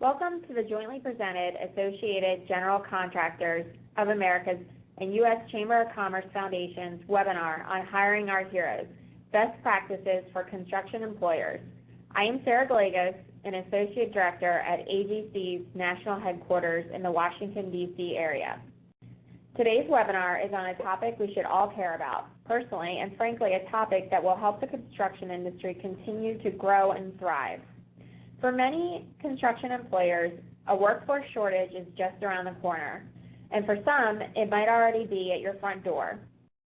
Welcome to the jointly presented Associated General Contractors of America's and U.S. Chamber of Commerce Foundation's webinar on Hiring Our Heroes, Best Practices for Construction Employers. I am Sarah Gallegos, an Associate Director at AGC's National Headquarters in the Washington, D.C. area. Today's webinar is on a topic we should all care about, personally, and frankly, a topic that will help the construction industry continue to grow and thrive. For many construction employers, a workforce shortage is just around the corner, and for some, it might already be at your front door.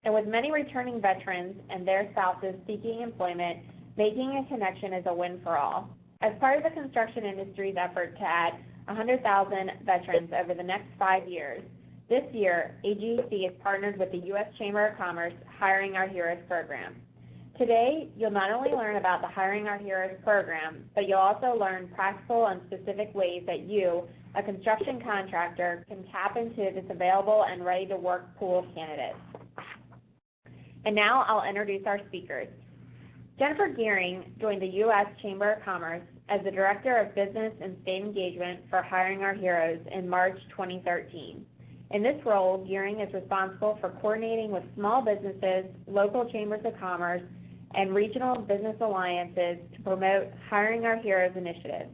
And with many returning veterans and their spouses seeking employment, making a connection is a win for all. As part of the construction industry's effort to add 100,000 veterans over the next 5 years, this year, AGC has partnered with the U.S. Chamber of Commerce Hiring Our Heroes program. Today, you'll not only learn about the Hiring Our Heroes program, but you'll also learn practical and specific ways that you, a construction contractor, can tap into this available and ready-to-work pool of candidates. And now I'll introduce our speakers. Jennifer Gearing joined the U.S. Chamber of Commerce as the Director of Business and State Engagement for Hiring Our Heroes in March 2013. In this role, Gearing is responsible for coordinating with small businesses, local chambers of commerce, and regional business alliances to promote Hiring Our Heroes initiatives.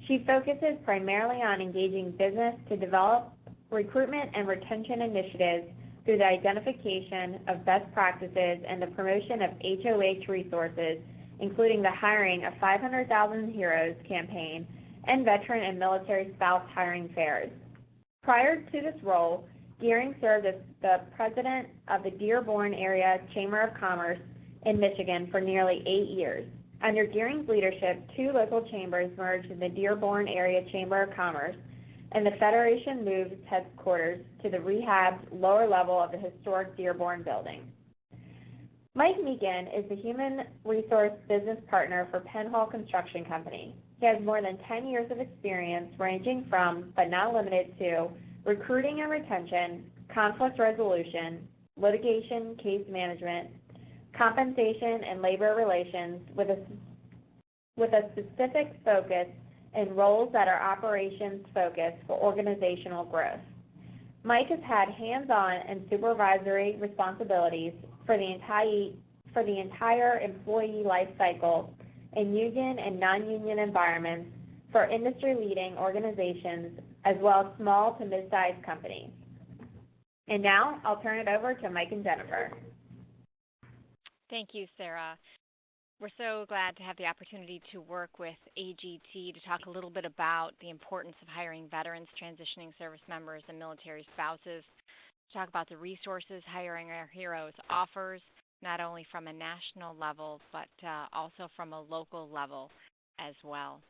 She focuses primarily on engaging business to develop recruitment and retention initiatives through the identification of best practices and the promotion of HOH resources, including the hiring of 500,000 Heroes campaign and veteran and military spouse hiring fairs. Prior to this role, Gearing served as the president of the Dearborn Area Chamber of Commerce in Michigan for nearly 8 years. Under Gearing's leadership, 2 local chambers merged in the Dearborn Area Chamber of Commerce, and the Federation moved its headquarters to the rehabbed lower level of the historic Dearborn building. Mike Meekin is the Human Resource Business Partner for Penhall Construction Company. He has more than 10 years of experience ranging from, but not limited to, recruiting and retention, conflict resolution, litigation, case management, compensation, and labor relations with a specific focus in roles that are operations focused for organizational growth. Mike has had hands-on and supervisory responsibilities for the entire employee life cycle in union and non-union environments for industry-leading organizations as well as small to mid-sized companies. And now I'll turn it over to Mike and Jennifer. Thank you, Sarah. We're so glad to have the opportunity to work with AGT to talk a little bit about the importance of hiring veterans, transitioning service members, and military spouses, to talk about the resources Hiring Our Heroes offers, not only from a national level, but also from a local level as well.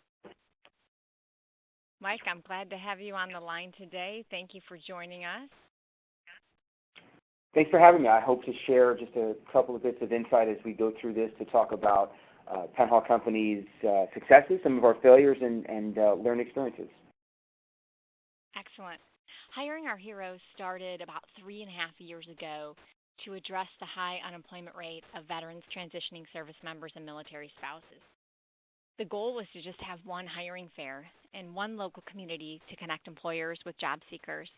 Mike, I'm glad to have you on the line today. Thank you for joining us. Thanks for having me. I hope to share just a couple of bits of insight as we go through this to talk about Penhall Company's successes, some of our failures, and learned experiences. Excellent. Hiring Our Heroes started about 3.5 years ago to address the high unemployment rate of veterans, transitioning service members, and military spouses. The goal was to just have one hiring fair in one local community to connect employers with job seekers,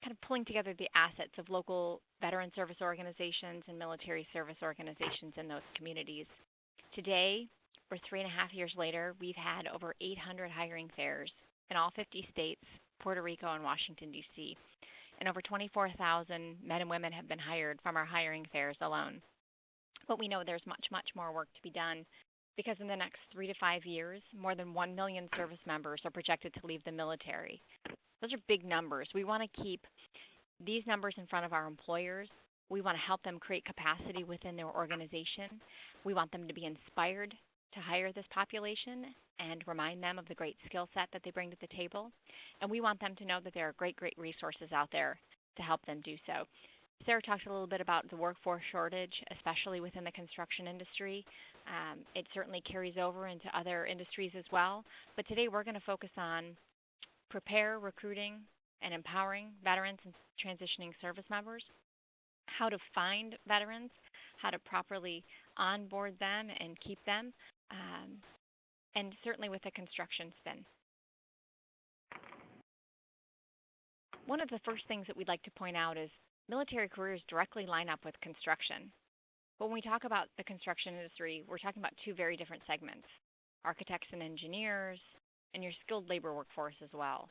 kind of pulling together the assets of local veteran service organizations and military service organizations in those communities. Today, or 3.5 years later, we've had over 800 hiring fairs in all 50 states, Puerto Rico, and Washington, D.C., and over 24,000 men and women have been hired from our hiring fairs alone. But we know there's much, much more work to be done because in the next 3 to 5 years, more than 1 million service members are projected to leave the military. Those are big numbers. We want to keep these numbers in front of our employers. We want to help them create capacity within their organization. We want them to be inspired to hire this population and remind them of the great skill set that they bring to the table. And we want them to know that there are great, great resources out there to help them do so. Sarah talked a little bit about the workforce shortage, especially within the construction industry. It certainly carries over into other industries as well. But today we're going to focus on recruiting, and empowering veterans and transitioning service members, how to find veterans, how to properly onboard them and keep them, and certainly with a construction spin. One of the first things that we'd like to point out is military careers directly line up with construction. But when we talk about the construction industry, we're talking about two very different segments, architects and engineers, and your skilled labor workforce as well.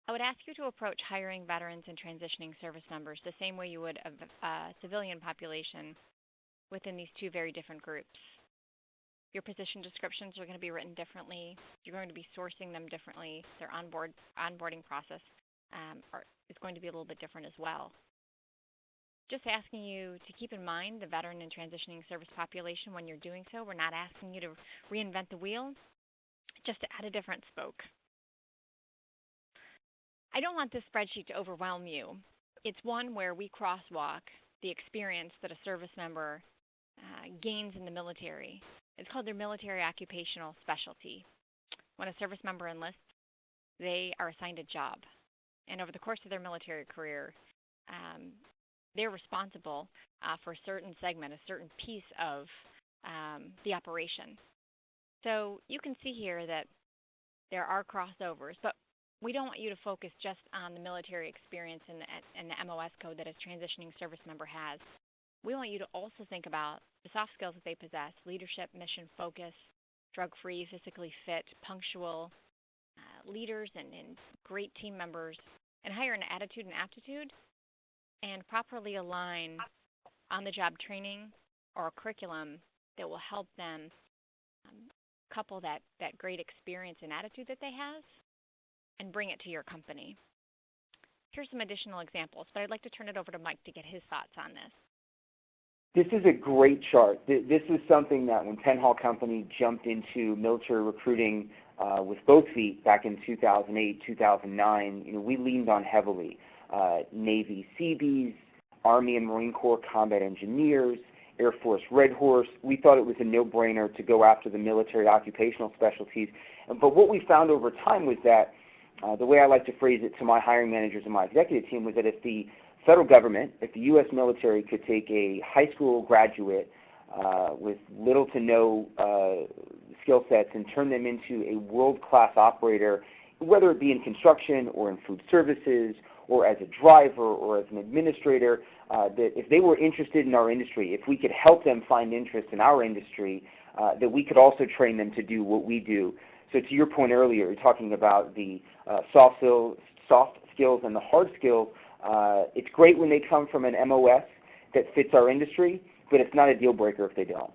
I would ask you to approach hiring veterans and transitioning service members the same way you would a civilian population within these two very different groups. Your position descriptions are going to be written differently. You're going to be sourcing them differently. Their onboarding process is going to be a little bit different as well. Just asking you to keep in mind the veteran and transitioning service population when you're doing so. We're not asking you to reinvent the wheel, just to add a different spoke. I don't want this spreadsheet to overwhelm you. It's one where we crosswalk the experience that a service member gains in the military. It's called their military occupational specialty. When a service member enlists, they are assigned a job. And over the course of their military career, they're responsible for a certain segment, a certain piece of the operation. So you can see here that there are crossovers, but we don't want you to focus just on the military experience and the MOS code that a transitioning service member has. We want you to also think about the soft skills that they possess: leadership, mission focus, drug-free, physically fit, punctual leaders and great team members, and hire an attitude and aptitude, and properly align on-the-job training or a curriculum that will help them couple that great experience and attitude that they have and bring it to your company. Here's some additional examples, but I'd like to turn it over to Mike to get his thoughts on this. This is a great chart. This is something that when Penhall Company jumped into military recruiting with both feet back in 2008, 2009, we leaned on heavily. Navy Seabees, Army and Marine Corps combat engineers, Air Force Red Horse. We thought it was a no-brainer to go after the military occupational specialties. But what we found over time was that the way I like to phrase it to my hiring managers and my executive team was that if the federal government, if the U.S. military could take a high school graduate with little to no skill sets and turn them into a world-class operator, whether it be in construction or in food services or as a driver or as an administrator, that if they were interested in our industry, if we could help them find interest in our industry, that we could also train them to do what we do. So to your point earlier, you're talking about the soft skills and the hard skills. It's great when they come from an MOS that fits our industry, but it's not a deal breaker if they don't.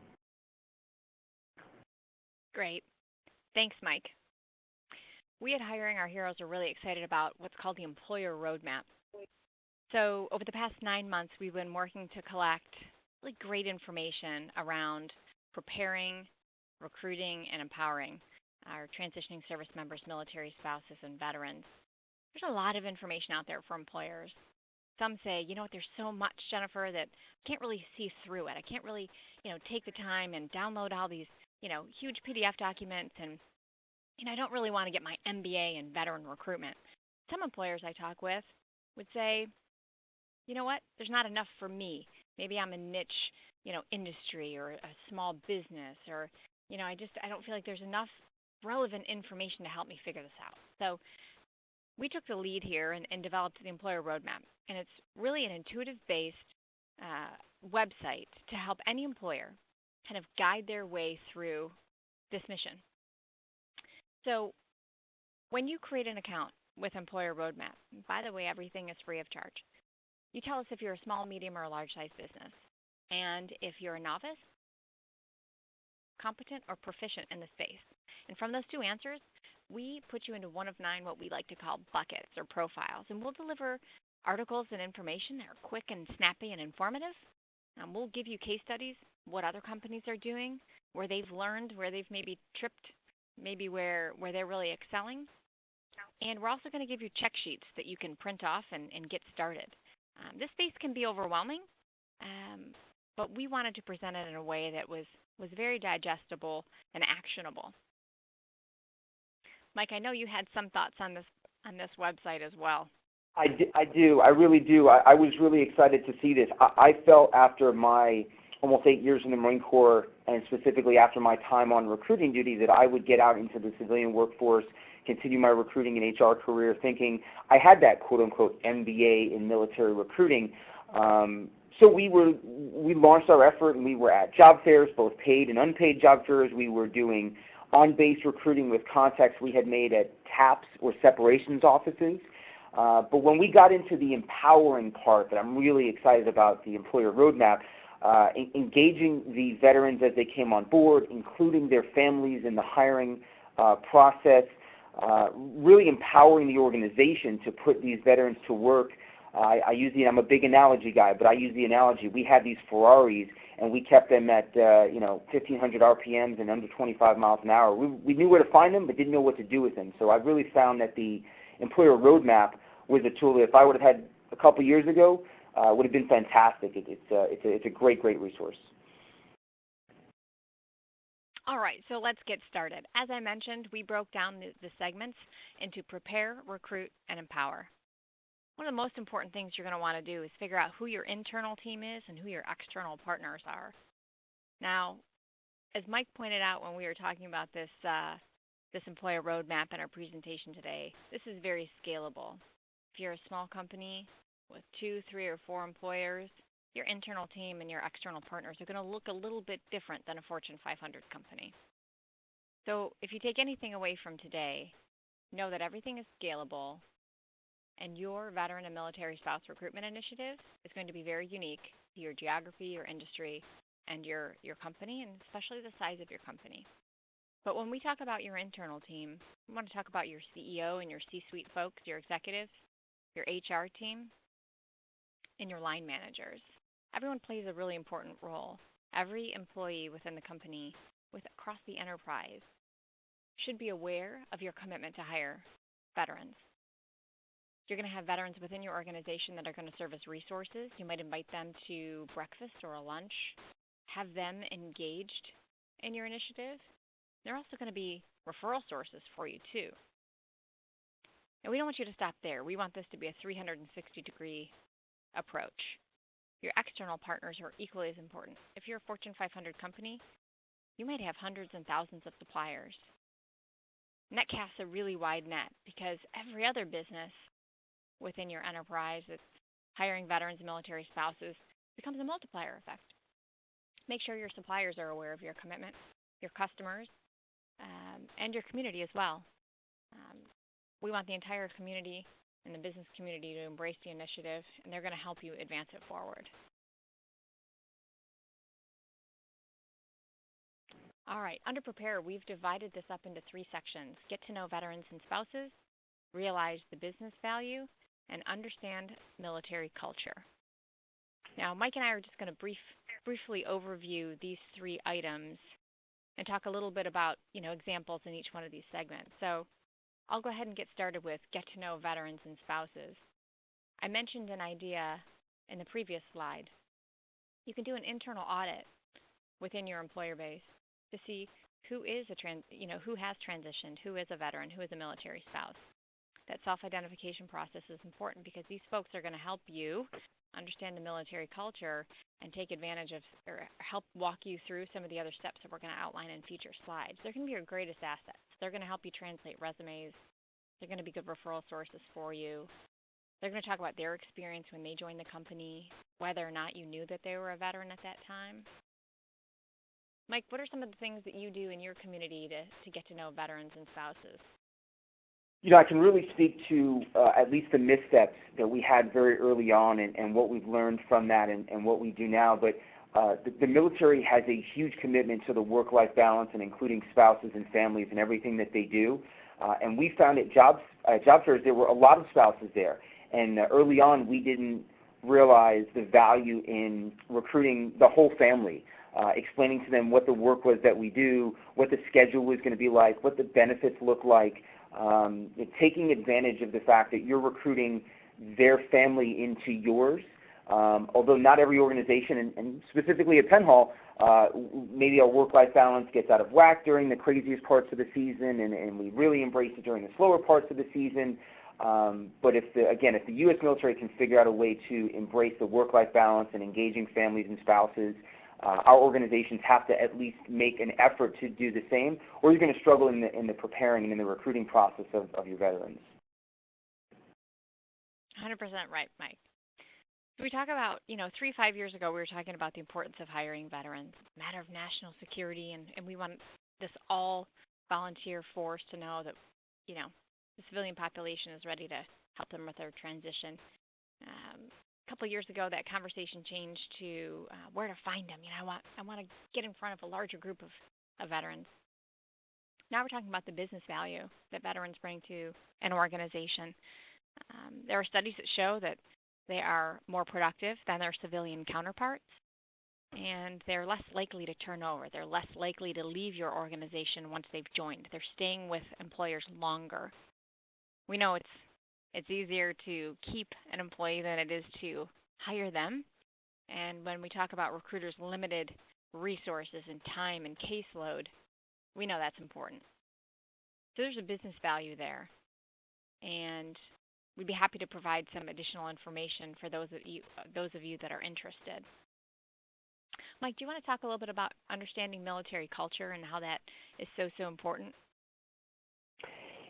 Great. Thanks, Mike. We at Hiring Our Heroes are really excited about what's called the Employer Roadmap. So over the past 9 months, we've been working to collect really great information around preparing, recruiting, and empowering our transitioning service members, military spouses, and veterans. There's a lot of information out there for employers. Some say, there's so much, Jennifer, that I can't really see through it. I can't really, take the time and download all these, huge PDF documents, and I don't really want to get my MBA in veteran recruitment. Some employers I talk with would say, you know what, there's not enough for me. Maybe I'm a niche, industry or a small business, or, I don't feel like there's enough relevant information to help me figure this out. So we took the lead here and developed the Employer Roadmap, and it's really an intuitive-based website to help any employer kind of guide their way through this mission. So when you create an account with Employer Roadmap, by the way, everything is free of charge. You tell us if you're a small, medium, or a large-sized business, and if you're a novice, competent, or proficient in the space. And from those two answers, we put you into one of 9 what we like to call buckets or profiles, and we'll deliver articles and information that are quick and snappy and informative. We'll give you case studies, what other companies are doing, where they've learned, where they've maybe tripped, maybe where they're really excelling. And we're also going to give you check sheets that you can print off and get started. This space can be overwhelming, but we wanted to present it in a way that was very digestible and actionable. Mike, I know you had some thoughts on this website as well. I do. I really do. I was really excited to see this. I felt after my almost 8 years in the Marine Corps, and specifically after my time on recruiting duty, that I would get out into the civilian workforce, continue my recruiting and HR career thinking I had that quote-unquote MBA in military recruiting. So we launched our effort, and we were at job fairs, both paid and unpaid job fairs. We were doing on-base recruiting with contacts we had made at TAPS or separations offices. But when we got into the empowering part that I'm really excited about, the employer roadmap, engaging the veterans as they came on board, including their families in the hiring process, really empowering the organization to put these veterans to work. I'm a big analogy guy, but I use the analogy. We had these Ferraris, and we kept them at 1,500 RPMs and under 25 miles an hour. We knew where to find them, but didn't know what to do with them. So I really found that the employer roadmap was a tool that if I would have had a couple years ago, would have been fantastic. It's a great resource. All right, so let's get started. As I mentioned, we broke down the segments into prepare, recruit, and empower. One of the most important things you're going to want to do is figure out who your internal team is and who your external partners are. Now, as Mike pointed out when we were talking about this employer roadmap in our presentation today, this is very scalable. If you're a small company with 2, 3, or 4 employers, your internal team and your external partners are going to look a little bit different than a Fortune 500 company. So if you take anything away from today, know that everything is scalable, and your veteran and military spouse recruitment initiative is going to be very unique to your geography, your industry, and your company, and especially the size of your company. But when we talk about your internal team, we want to talk about your CEO and your C-suite folks, your executives, your HR team, and your line managers. Everyone plays a really important role. Every employee within the company, across the enterprise, should be aware of your commitment to hire veterans. You're going to have veterans within your organization that are going to serve as resources. You might invite them to breakfast or a lunch, have them engaged in your initiative. They're also going to be referral sources for you, too. And we don't want you to stop there. We want this to be a 360-degree approach. Your external partners are equally as important. If you're a Fortune 500 company, you might have hundreds and thousands of suppliers. And that casts a really wide net because every other business within your enterprise that's hiring veterans and military spouses becomes a multiplier effect. Make sure your suppliers are aware of your commitment, your customers, and your community as well. We want the entire community and the business community to embrace the initiative, and they're going to help you advance it forward. All right, under prepare, we've divided this up into 3 sections: get to know veterans and spouses, realize the business value, and understand military culture. Now, Mike and I are just going to briefly overview these 3 items and talk a little bit about, examples in each one of these segments. So I'll go ahead and get started with get to know veterans and spouses. I mentioned an idea in the previous slide. You can do an internal audit within your employer base to see who has transitioned, who is a veteran, who is a military spouse. That self-identification process is important because these folks are going to help you understand the military culture and take advantage of or help walk you through some of the other steps that we're going to outline in future slides. They're going to be your greatest assets. They're going to help you translate resumes. They're going to be good referral sources for you. They're going to talk about their experience when they joined the company, whether or not you knew that they were a veteran at that time. Mike, what are some of the things that you do in your community to get to know veterans and spouses? I can really speak to at least the missteps that we had very early on and what we've learned from that and what we do now. But the military has a huge commitment to the work-life balance and including spouses and families and everything that they do. And we found at job fairs there were a lot of spouses there. And early on we didn't realize the value in recruiting the whole family, explaining to them what the work was that we do, what the schedule was going to be like, what the benefits look like. Taking advantage of the fact that you're recruiting their family into yours, although not every organization, and specifically at Penn Hall, maybe our work-life balance gets out of whack during the craziest parts of the season, and we really embrace it during the slower parts of the season. But if the U.S. military can figure out a way to embrace the work-life balance and engaging families and spouses, our organizations have to at least make an effort to do the same, or you're going to struggle in the preparing and in the recruiting process of your veterans. 100% right, Mike. So we talk about, 5 years ago, we were talking about the importance of hiring veterans, matter of national security, and we want this all volunteer force to know that, the civilian population is ready to help them with their transition. A couple of years ago, that conversation changed to where to find them. I want to get in front of a larger group of veterans. Now we're talking about the business value that veterans bring to an organization. There are studies that show that they are more productive than their civilian counterparts, and they're less likely to turn over. They're less likely to leave your organization once they've joined. They're staying with employers longer. We know it's easier to keep an employee than it is to hire them. And when we talk about recruiters' limited resources and time and caseload, we know that's important. So there's a business value there. And we'd be happy to provide some additional information for those of you that are interested. Mike, do you want to talk a little bit about understanding military culture and how that is so important?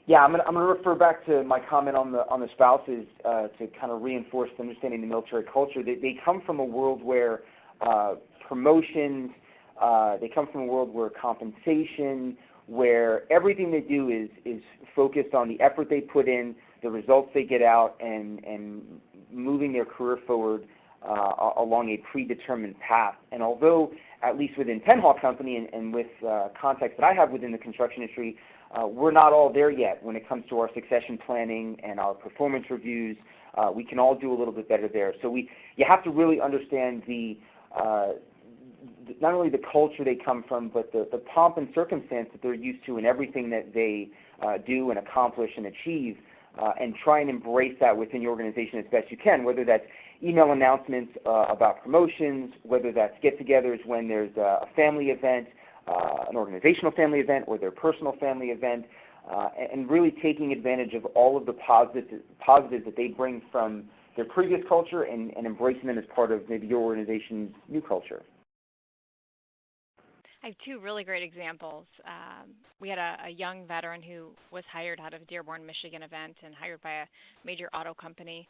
Yeah, I'm going to refer back to my comment on the spouses to kind of reinforce understanding the military culture. They come from a world where promotions, they come from a world where compensation, where everything they do is focused on the effort they put in, the results they get out, and moving their career forward along a predetermined path. And although, at least within Penn Hall Company and with contacts that I have within the construction industry, we're not all there yet when it comes to our succession planning and our performance reviews. We can all do a little bit better there. So you have to really understand not only the culture they come from, but the pomp and circumstance that they're used to in everything that they do and accomplish and achieve, and try and embrace that within your organization as best you can, whether that's email announcements about promotions, whether that's get-togethers when there's a family event, an organizational family event, or their personal family event, and really taking advantage of all of the positives that they bring from their previous culture and embracing them as part of maybe your organization's new culture. I have two really great examples. We had a young veteran who was hired out of Dearborn, Michigan event and hired by a major auto company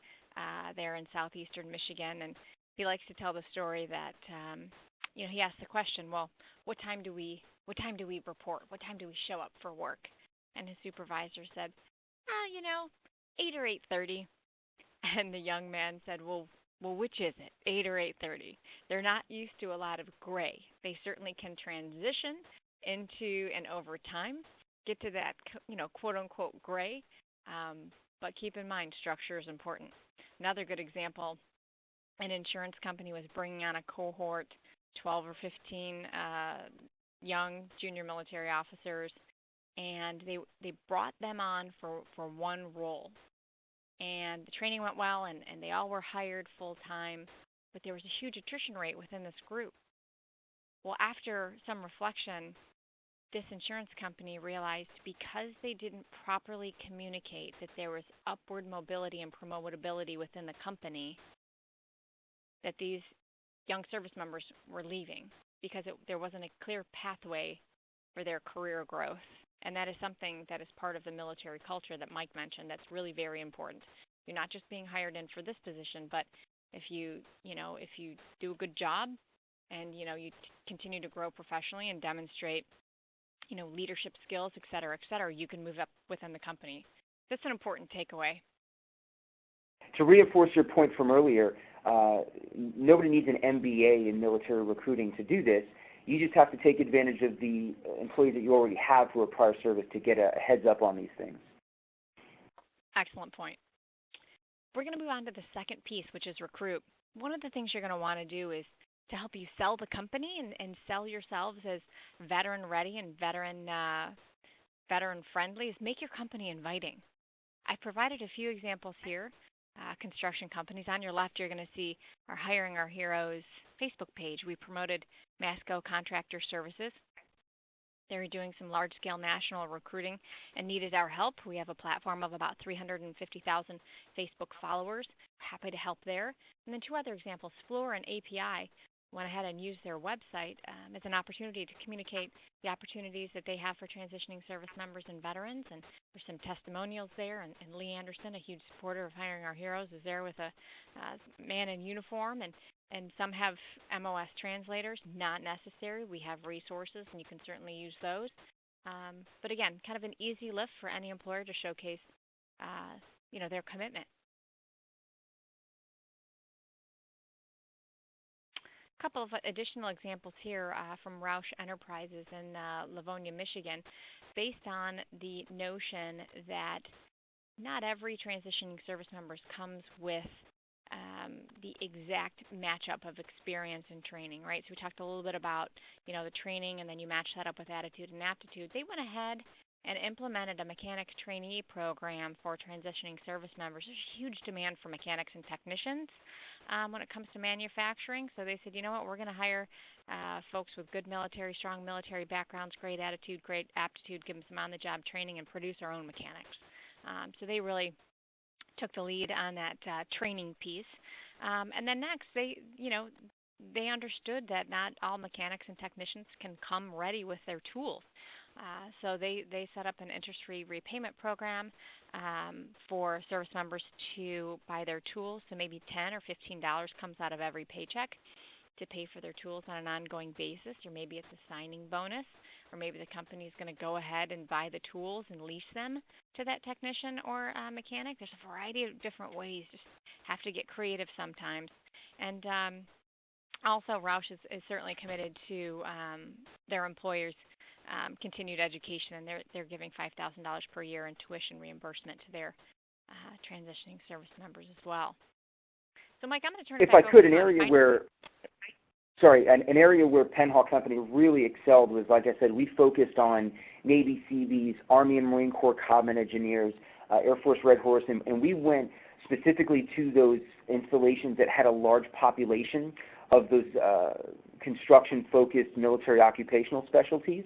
there in southeastern Michigan. And he likes to tell the story that, he asked the question, well, what time do we report? What time do we show up for work? And his supervisor said, 8 or 8:30. And the young man said, well, which is it, 8 or 8:30? They're not used to a lot of gray. They certainly can transition into an overtime, get to that, quote-unquote gray, but keep in mind structure is important. Another good example, an insurance company was bringing on a cohort, 12 or 15 young junior military officers, and they brought them on for one role. And the training went well, and they all were hired full-time, but there was a huge attrition rate within this group. Well, after some reflection, this insurance company realized because they didn't properly communicate that there was upward mobility and promotability within the company, that these young service members were leaving because there wasn't a clear pathway for their career growth. And that is something that is part of the military culture that Mike mentioned that's really very important. You're not just being hired in for this position, but if you do a good job and, you continue to grow professionally and demonstrate, leadership skills, et cetera, you can move up within the company. That's an important takeaway. To reinforce your point from earlier, nobody needs an MBA in military recruiting to do this. You just have to take advantage of the employees that you already have who are prior service to get a heads up on these things. Excellent point. We're going to move on to the second piece, which is recruit. One of the things you're going to want to do is to help you sell the company and sell yourselves as veteran ready and veteran friendly is make your company inviting. I provided a few examples here. Construction companies. On your left, you're going to see our Hiring Our Heroes Facebook page. We promoted Masco Contractor Services. They were doing some large-scale national recruiting and needed our help. We have a platform of about 350,000 Facebook followers. Happy to help there. And then two other examples, Fluor and API. went ahead and used their website as an opportunity to communicate the opportunities that they have for transitioning service members and veterans. And there's some testimonials there. And Lee Anderson, a huge supporter of Hiring Our Heroes, is there with a man in uniform. And some have MOS translators. Not necessary. We have resources, and you can certainly use those. But again, kind of an easy lift for any employer to showcase, their commitment. A couple of additional examples here from Roush Enterprises in Livonia, Michigan, based on the notion that not every transitioning service member comes with the exact matchup of experience and training, right? So we talked a little bit about, the training, and then you match that up with attitude and aptitude. They went ahead and implemented a mechanic trainee program for transitioning service members. There's huge demand for mechanics and technicians when it comes to manufacturing. So they said, you know what, we're going to hire folks with good strong military backgrounds, great attitude, great aptitude, give them some on-the-job training, and produce our own mechanics. So they really took the lead on that training piece. And then next, they understood that not all mechanics and technicians can come ready with their tools. So they set up an interest-free repayment program for service members to buy their tools. So maybe $10 or $15 comes out of every paycheck to pay for their tools on an ongoing basis, or maybe it's a signing bonus, or maybe the company is going to go ahead and buy the tools and lease them to that technician or mechanic. There's a variety of different ways. Just have to get creative sometimes. And also, Roush is certainly committed to their employers' continued education, and they're giving $5,000 per year in tuition reimbursement to their transitioning service members as well. So, Mike, I'm going to turn it back over to you. If I could, an area where Penn Hall Company really excelled was, like I said, we focused on Navy Seabees, Army and Marine Corps combat engineers, Air Force Red Horse, and we went specifically to those installations that had a large population of those construction-focused military occupational specialties.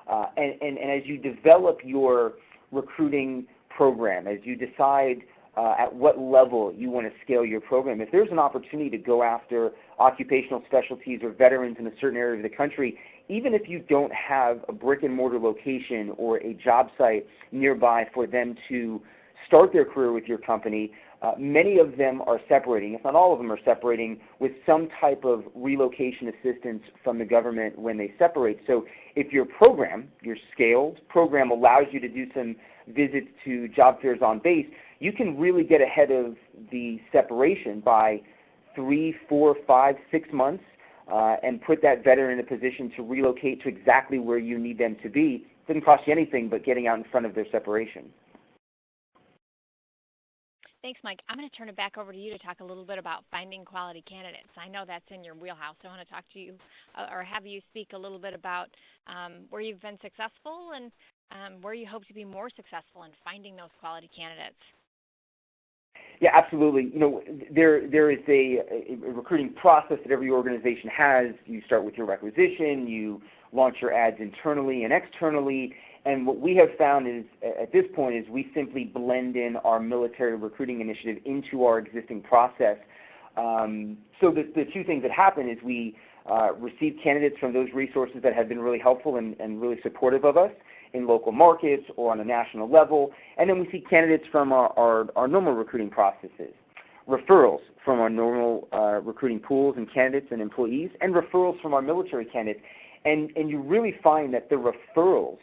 And as you develop your recruiting program, as you decide at what level you want to scale your program, if there's an opportunity to go after occupational specialties or veterans in a certain area of the country, even if you don't have a brick-and-mortar location or a job site nearby for them to start their career with your company, many of them are separating, if not all of them are separating, with some type of relocation assistance from the government when they separate. So if your scaled program allows you to do some visits to job fairs on base, you can really get ahead of the separation by 3, 4, 5, 6 months and put that veteran in a position to relocate to exactly where you need them to be. It doesn't cost you anything but getting out in front of their separation. Thanks, Mike. I'm going to turn it back over to you to talk a little bit about finding quality candidates. I know that's in your wheelhouse. I want to talk to you or have you speak a little bit about where you've been successful and where you hope to be more successful in finding those quality candidates. Yeah, absolutely. There is a recruiting process that every organization has. You start with your requisition, you launch your ads internally and externally, and what we have found is, at this point, is we simply blend in our military recruiting initiative into our existing process. So the two things that happen is we receive candidates from those resources that have been really helpful and really supportive of us in local markets or on a national level, and then we see candidates from our normal recruiting processes, referrals from our normal recruiting pools and candidates and employees, and referrals from our military candidates. And you really find that the referrals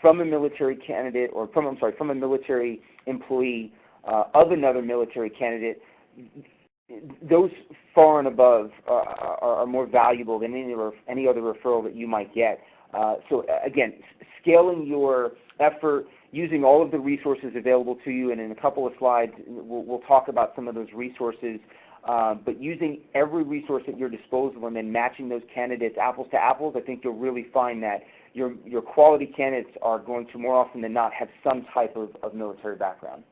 from a military candidate or from a military employee of another military candidate, those far and above are more valuable than any other referral that you might get. So again, scaling your effort, using all of the resources available to you, and in a couple of slides we'll talk about some of those resources, but using every resource at your disposal and then matching those candidates apples to apples, I think you'll really find that your quality candidates are going to more often than not have some type of military background.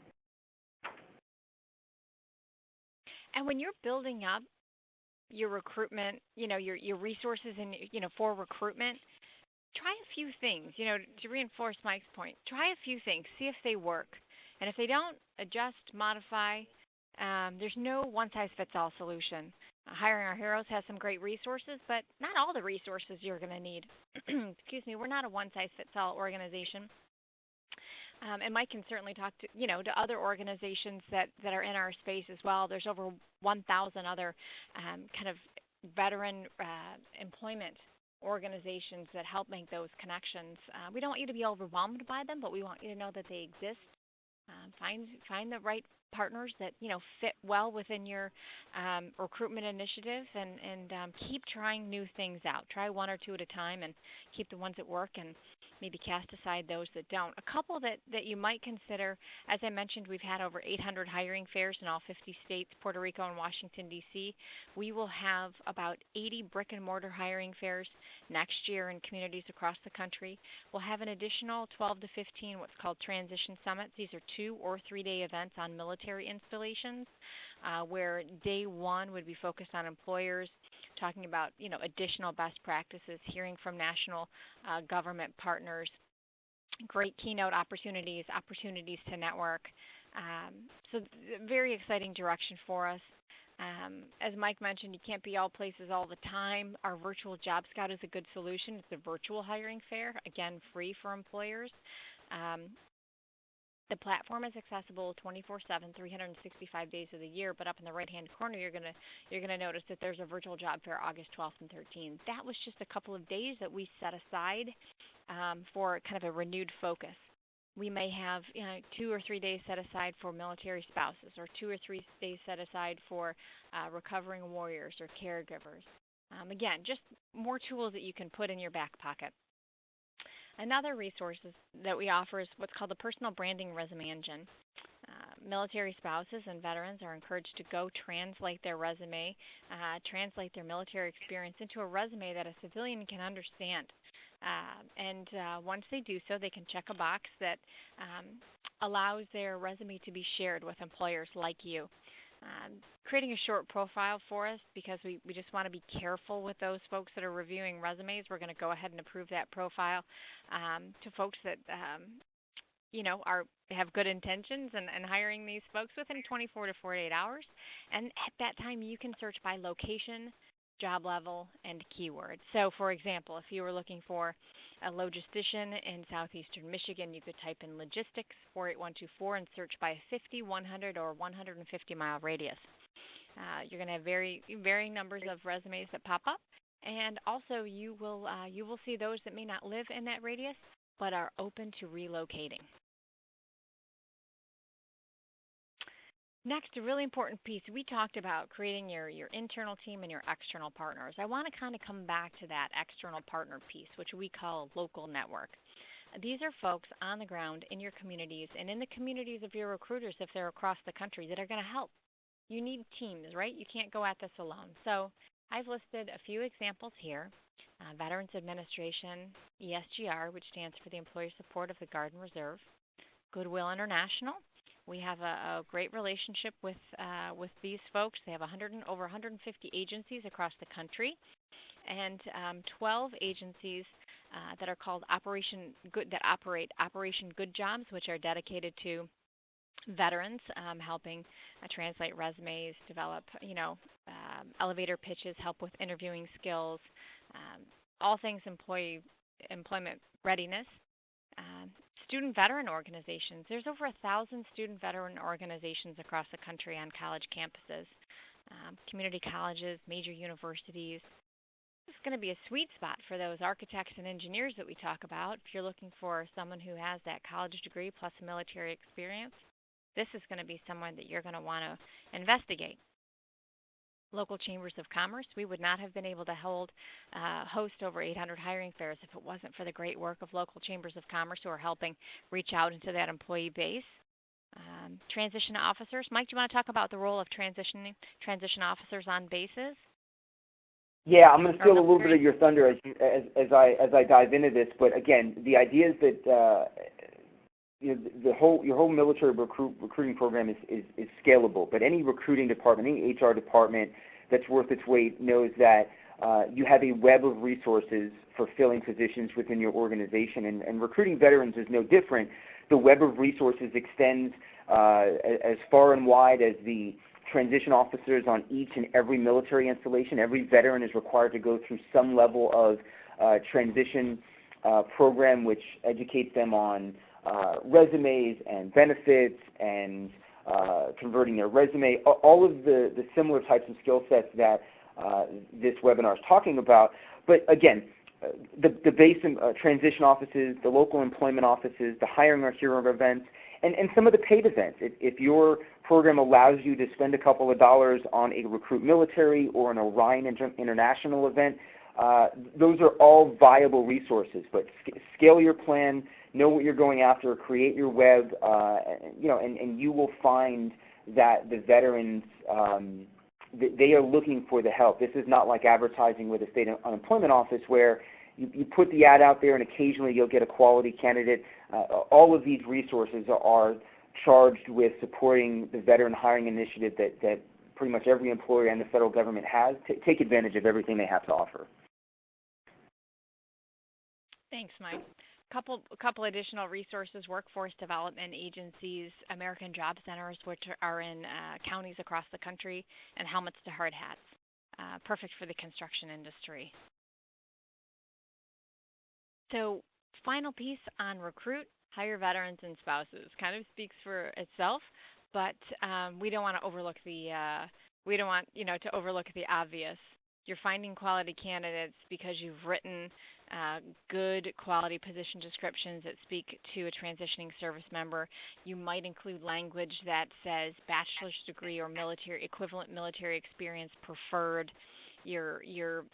And when you're building up your recruitment, your resources and for recruitment, try a few things, to reinforce Mike's point. Try a few things, see if they work. And if they don't, adjust, modify. There's no one-size-fits-all solution. Hiring Our Heroes has some great resources, but not all the resources you're going to need. Excuse me, we're not a one-size-fits-all organization. And Mike can certainly talk to, to other organizations that are in our space as well. There's over 1,000 other kind of veteran employment organizations that help make those connections. We don't want you to be overwhelmed by them, but we want you to know that they exist. Find the right partners that fit well within your recruitment initiative, and keep trying new things out. Try one or two at a time, and keep the ones that work, and maybe cast aside those that don't. A couple that you might consider, as I mentioned, we've had over 800 hiring fairs in all 50 states, Puerto Rico, and Washington, D.C. We will have about 80 brick-and-mortar hiring fairs next year in communities across the country. We'll have an additional 12 to 15 what's called transition summits. These are 2 or 3 day events on military installations, where day one would be focused on employers, talking about additional best practices, hearing from national government partners, great keynote opportunities to network. So very exciting direction for us. As Mike mentioned, you can't be all places all the time. Our virtual Job Scout is a good solution. It's a virtual hiring fair, again, free for employers. The platform is accessible 24/7, 365 days of the year. But up in the right-hand corner, you're gonna notice that there's a virtual job fair August 12th and 13th. That was just a couple of days that we set aside for kind of a renewed focus. We may have 2 or 3 days set aside for military spouses, or 2 or 3 days set aside for recovering warriors or caregivers. Again, just more tools that you can put in your back pocket. Another resource that we offer is what's called the Personal Branding Resume Engine. Military spouses and veterans are encouraged to go translate their resume, translate their military experience into a resume that a civilian can understand. And once they do so, they can check a box that allows their resume to be shared with employers like you. Creating a short profile for us, because we just want to be careful with those folks that are reviewing resumes. We're going to go ahead and approve that profile to folks that have good intentions and hiring these folks within 24 to 48 hours. And at that time, you can search by location, job level, and keyword. So, for example, if you were looking for a logistician in southeastern Michigan, you could type in logistics 48124 and search by a 50, 100, or 150-mile radius. You're going to have varying numbers of resumes that pop up, and also you will see those that may not live in that radius but are open to relocating. Next, a really important piece, we talked about creating your internal team and your external partners. I want to kind of come back to that external partner piece, which we call local network. These are folks on the ground in your communities and in the communities of your recruiters, if they're across the country, that are going to help. You need teams, right? You can't go at this alone. So I've listed a few examples here. Veterans Administration, ESGR, which stands for the Employer Support of the Guard and Reserve. Goodwill International. We have a great relationship with these folks. They have over 150 agencies across the country, and 12 agencies that are called operate Operation Good Jobs, which are dedicated to veterans, helping translate resumes, develop elevator pitches, help with interviewing skills, all things employment readiness. Student veteran organizations. There's over 1,000 student veteran organizations across the country on college campuses, community colleges, major universities. This is going to be a sweet spot for those architects and engineers that we talk about. If you're looking for someone who has that college degree plus military experience, this is going to be someone that you're going to want to investigate. Local chambers of commerce. We would not have been able to host over 800 hiring fairs if it wasn't for the great work of local chambers of commerce who are helping reach out into that employee base. Transition officers. Mike, do you want to talk about the role of transition officers on bases? Yeah, I'm going to steal a little bit of your thunder as I dive into this. But again, the idea is that your whole military recruiting program is scalable. But any recruiting department, any HR department that's worth its weight knows that you have a web of resources for filling positions within your organization, and recruiting veterans is no different. The web of resources extends as far and wide as the transition officers on each and every military installation. Every veteran is required to go through some level of transition program, which educates them on resumes and benefits and converting their resume, all of the similar types of skill sets that this webinar is talking about. But again, the base transition offices, the local employment offices, the hiring our hero events, and some of the paid events. If your program allows you to spend a couple of dollars on a Recruit Military or an Orion International event, those are all viable resources. But scale your plan, know what you're going after, create your web, and you will find that the veterans, they are looking for the help. This is not like advertising with a state unemployment office where you put the ad out there and occasionally you'll get a quality candidate. All of these resources are charged with supporting the veteran hiring initiative that pretty much every employer and the federal government has. Take advantage of everything they have to offer. Thanks, Mike. A couple additional resources: workforce development agencies, American Job Centers, which are in counties across the country, and helmets to hard hats. Perfect for the construction industry. So, final piece on Recruit: hire veterans and spouses. Kind of speaks for itself, but we don't want to overlook the to overlook the obvious. You're finding quality candidates because you've written good quality position descriptions that speak to a transitioning service member. You might include language that says bachelor's degree or equivalent military experience preferred. You've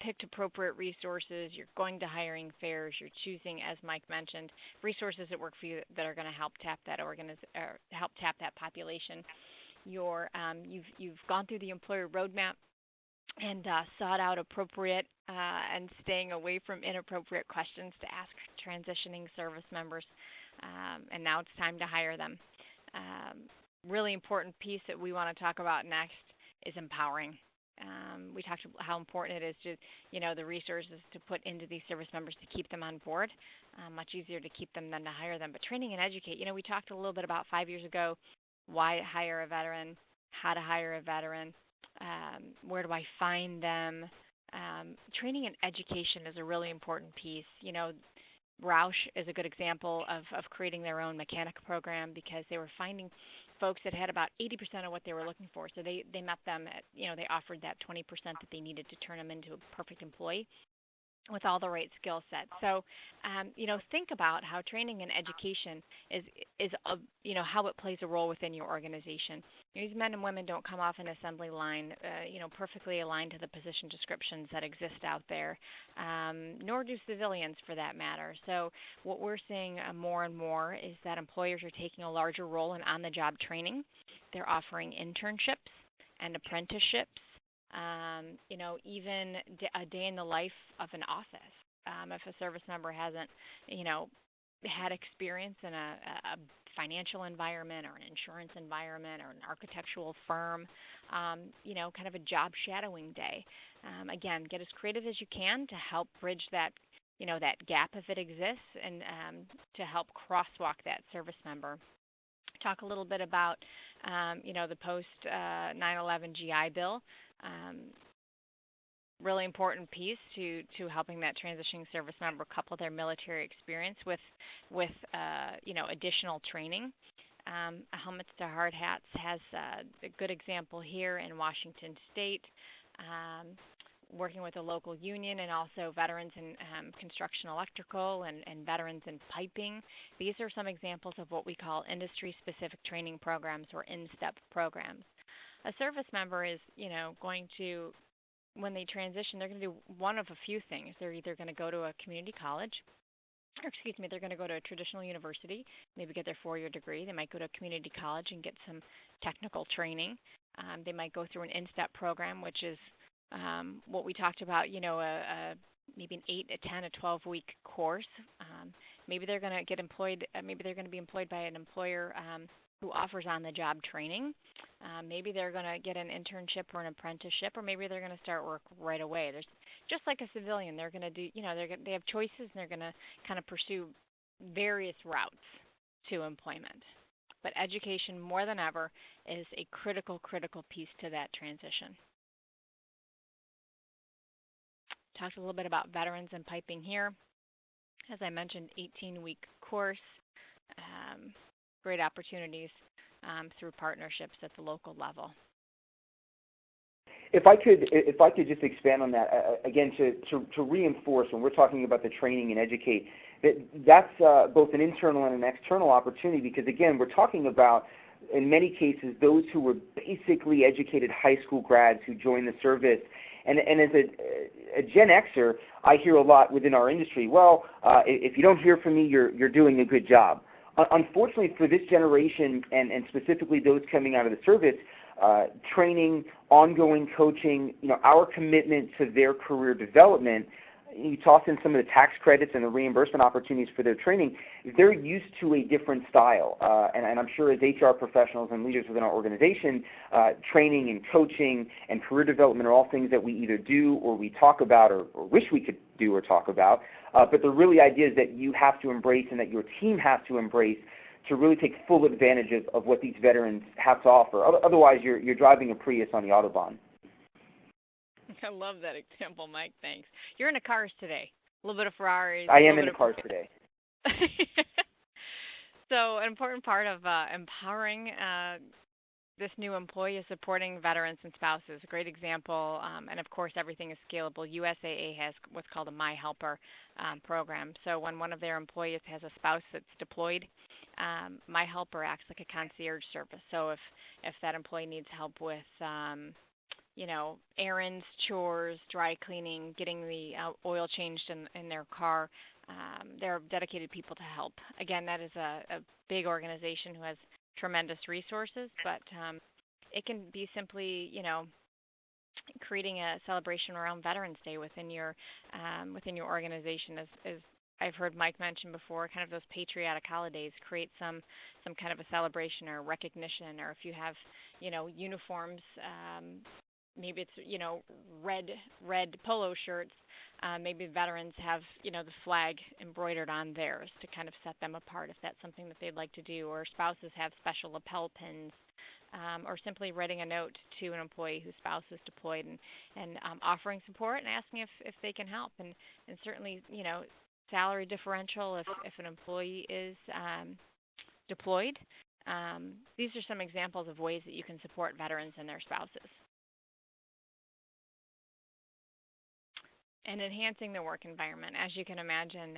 picked appropriate resources. You're going to hiring fairs. You're choosing, as Mike mentioned, resources that work for you that are going to help tap that population. You've gone through the employer roadmap and sought out appropriate and staying away from inappropriate questions to ask transitioning service members. And now it's time to hire them. Really important piece that we want to talk about next is empowering. We talked about how important it is to, the resources to put into these service members to keep them on board. Much easier to keep them than to hire them. But training and educate. We talked a little bit about 5 years ago why hire a veteran, how to hire a veteran. Where do I find them? Training and education is a really important piece. Roush is a good example of creating their own mechanic program because they were finding folks that had about 80% of what they were looking for. So they met them at, they offered that 20% that they needed to turn them into a perfect employee with all the right skill sets. So, think about how training and education is how it plays a role within your organization. These men and women don't come off an assembly line, perfectly aligned to the position descriptions that exist out there, nor do civilians for that matter. So what we're seeing more and more is that employers are taking a larger role in on-the-job training. They're offering internships and apprenticeships. Even a day in the life of an office. If a service member hasn't, had experience in a financial environment or an insurance environment or an architectural firm, kind of a job shadowing day. Again, get as creative as you can to help bridge that, that gap if it exists and to help crosswalk that service member. Talk a little bit about, the post 9/11 GI Bill. Really important piece to helping that transitioning service member couple their military experience with additional training. Helmets to Hard Hats has a good example here in Washington State, working with a local union and also veterans in construction electrical and veterans in piping. These are some examples of what we call industry-specific training programs or in-step programs. A service member is, going to, when they transition, they're going to do one of a few things. They're either going to go to a community college, they're going to go to a traditional university, maybe get their 4-year degree. They might go to a community college and get some technical training. They might go through an in-step program, which is what we talked about, maybe an 8, a 10, a 12-week course. Maybe they're going to get employed. Maybe they're going to be employed by an employer who offers on-the-job training. Maybe they're going to get an internship or an apprenticeship, or maybe they're going to start work right away. There's just like a civilian, they're going to do, they have choices, and they're going to kind of pursue various routes to employment. but education more than ever is a critical piece to that transition. Talked a little bit about veterans and piping here. As I mentioned, 18-week course, great opportunities through partnerships at the local level. If I could just expand on that again to reinforce when we're talking about the training and educate, that's both an internal and an external opportunity, because again we're talking about in many cases those who were basically educated high school grads who joined the service. And as a Gen Xer, I hear a lot within our industry, well, if you don't hear from me, you're doing a good job. Unfortunately for this generation, and specifically those coming out of the service, training, ongoing coaching, our commitment to their career development, you toss in some of the tax credits and the reimbursement opportunities for their training, they're used to a different style. And I'm sure as HR professionals and leaders within our organization, training and coaching and career development are all things that we either do or we talk about or wish we could do or talk about. But the really idea is that you have to embrace and that your team has to embrace to really take full advantage of what these veterans have to offer. Otherwise, you're driving a Prius on the Autobahn. I love that example, Mike. Thanks. You're into cars today. A little bit of Ferraris. I am into cars today. So an important part of empowering this new employee is supporting veterans and spouses. A great example, and of course everything is scalable. USAA has what's called a My Helper program. So when one of their employees has a spouse that's deployed, My Helper acts like a concierge service. So if that employee needs help with errands, chores, dry cleaning, getting the oil changed in their car, there are dedicated people to help. Again, that is a big organization who has tremendous resources, but it can be simply, creating a celebration around Veterans Day within your organization. As I've heard Mike mention before, kind of those patriotic holidays, create some kind of a celebration or recognition, or if you have, uniforms, maybe it's, red polo shirts. Maybe veterans have, the flag embroidered on theirs to kind of set them apart if that's something that they'd like to do. Or spouses have special lapel pins, or simply writing a note to an employee whose spouse is deployed and offering support and asking if they can help. And certainly, salary differential if an employee is deployed. These are some examples of ways that you can support veterans and their spouses. And enhancing the work environment. As you can imagine,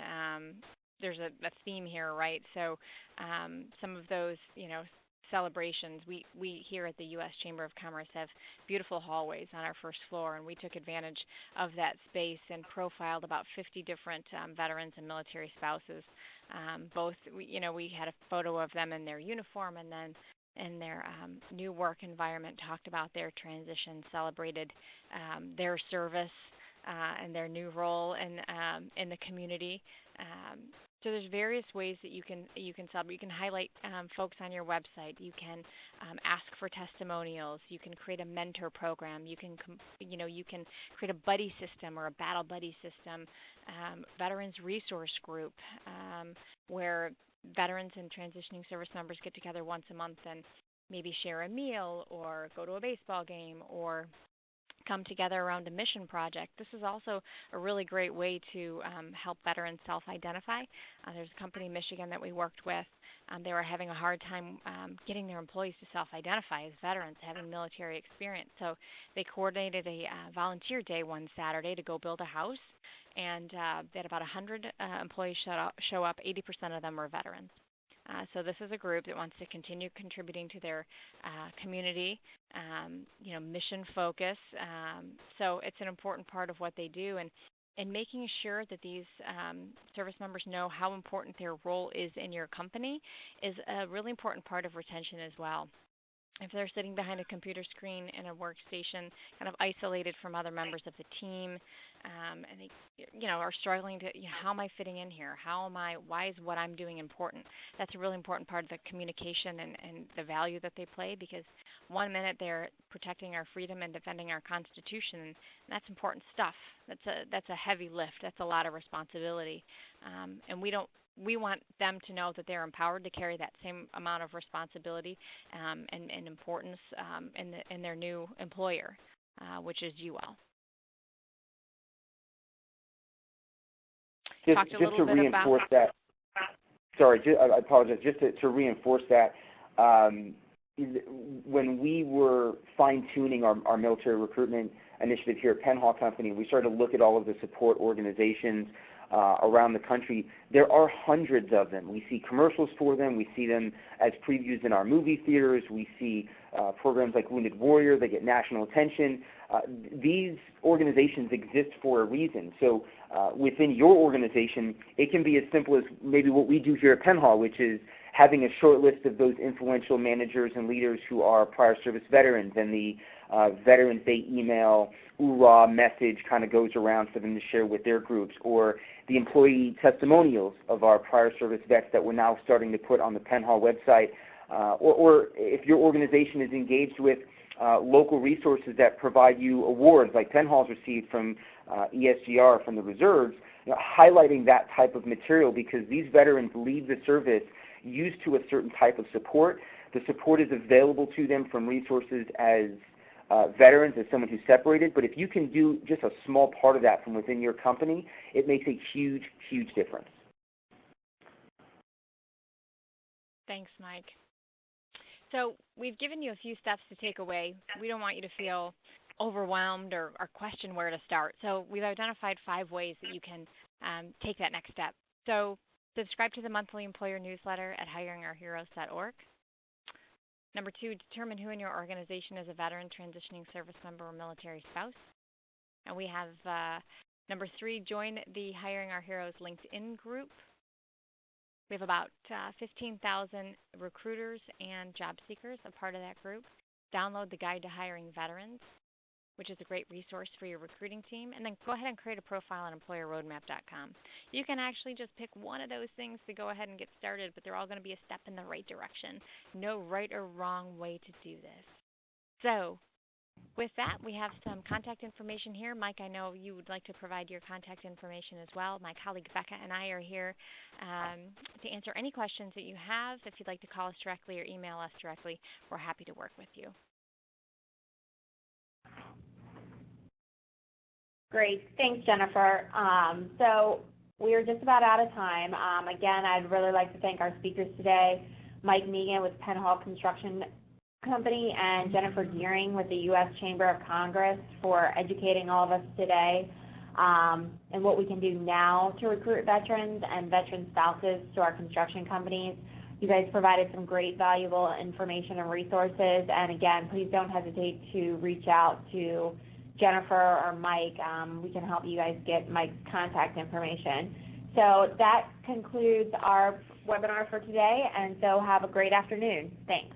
there's a theme here, right? So some of those, celebrations, we here at the U.S. Chamber of Commerce have beautiful hallways on our first floor, and we took advantage of that space and profiled about 50 different veterans and military spouses. We had a photo of them in their uniform and then in their new work environment, talked about their transition, celebrated their service, and their new role in the community. So there's various ways that you can celebrate. You can highlight folks on your website. You can ask for testimonials. You can create a mentor program. You can create a buddy system or a battle buddy system. Veterans resource group where veterans and transitioning service members get together once a month and maybe share a meal or go to a baseball game or come together around a mission project. This is also a really great way to help veterans self-identify. There's a company in Michigan that we worked with. They were having a hard time getting their employees to self-identify as veterans, having military experience. So they coordinated a volunteer day one Saturday to go build a house, and they had about 100 employees show up. 80% of them were veterans. So this is a group that wants to continue contributing to their community, mission focus. So it's an important part of what they do, and making sure that these service members know how important their role is in your company is a really important part of retention as well. If they're sitting behind a computer screen in a workstation, kind of isolated from other members of the team, and they, are struggling to, how am I fitting in here? Why is what I'm doing important? That's a really important part of the communication and the value that they play, because 1 minute they're protecting our freedom and defending our Constitution, and that's important stuff. That's a heavy lift. That's a lot of responsibility, and we don't we want them to know that they're empowered to carry that same amount of responsibility and importance in their new employer, which is you all. Just to reinforce that. Sorry, I apologize. Just to reinforce that, when we were fine-tuning our military recruitment initiative here at Penn Hall Company, we started to look at all of the support organizations around the country. There are hundreds of them. We see commercials for them. We see them as previews in our movie theaters. We see programs like Wounded Warrior that get national attention. These organizations exist for a reason. So within your organization, it can be as simple as maybe what we do here at Penn Hall, which is having a short list of those influential managers and leaders who are prior service veterans, and the Veterans Day email, hoorah message kind of goes around for them to share with their groups, or the employee testimonials of our prior service vets that we're now starting to put on the Penn Hall website, or if your organization is engaged with local resources that provide you awards like Penn Hall's received from ESGR, from the reserves, highlighting that type of material, because these veterans leave the service used to a certain type of support. The support is available to them from resources as veterans, as someone who's separated, but if you can do just a small part of that from within your company, it makes a huge, huge difference. Thanks, Mike. So we've given you a few steps to take away. We don't want you to feel overwhelmed or question where to start. So we've identified 5 ways that you can take that next step. So subscribe to the monthly employer newsletter at hiringourheroes.org. Number 2, determine who in your organization is a veteran, transitioning service member, or military spouse. And we have number 3, join the Hiring Our Heroes LinkedIn group. We have about 15,000 recruiters and job seekers a part of that group. Download the Guide to Hiring Veterans, which is a great resource for your recruiting team. And then go ahead and create a profile on employerroadmap.com. You can actually just pick one of those things to go ahead and get started, but they're all going to be a step in the right direction. No right or wrong way to do this. So with that, we have some contact information here. Mike, I know you would like to provide your contact information as well. My colleague Becca and I are here to answer any questions that you have. If you'd like to call us directly or email us directly, we're happy to work with you. Great. Thanks, Jennifer. So we're just about out of time. Again, I'd really like to thank our speakers today, Mike Megan with Penn Hall Construction Company and Jennifer Deering with the U.S. Chamber of Congress for educating all of us today and what we can do now to recruit veterans and veteran spouses to our construction companies. You guys provided some great valuable information and resources, and again, please don't hesitate to reach out to Jennifer or Mike. We can help you guys get Mike's contact information. So that concludes our webinar for today, and so have a great afternoon. Thanks.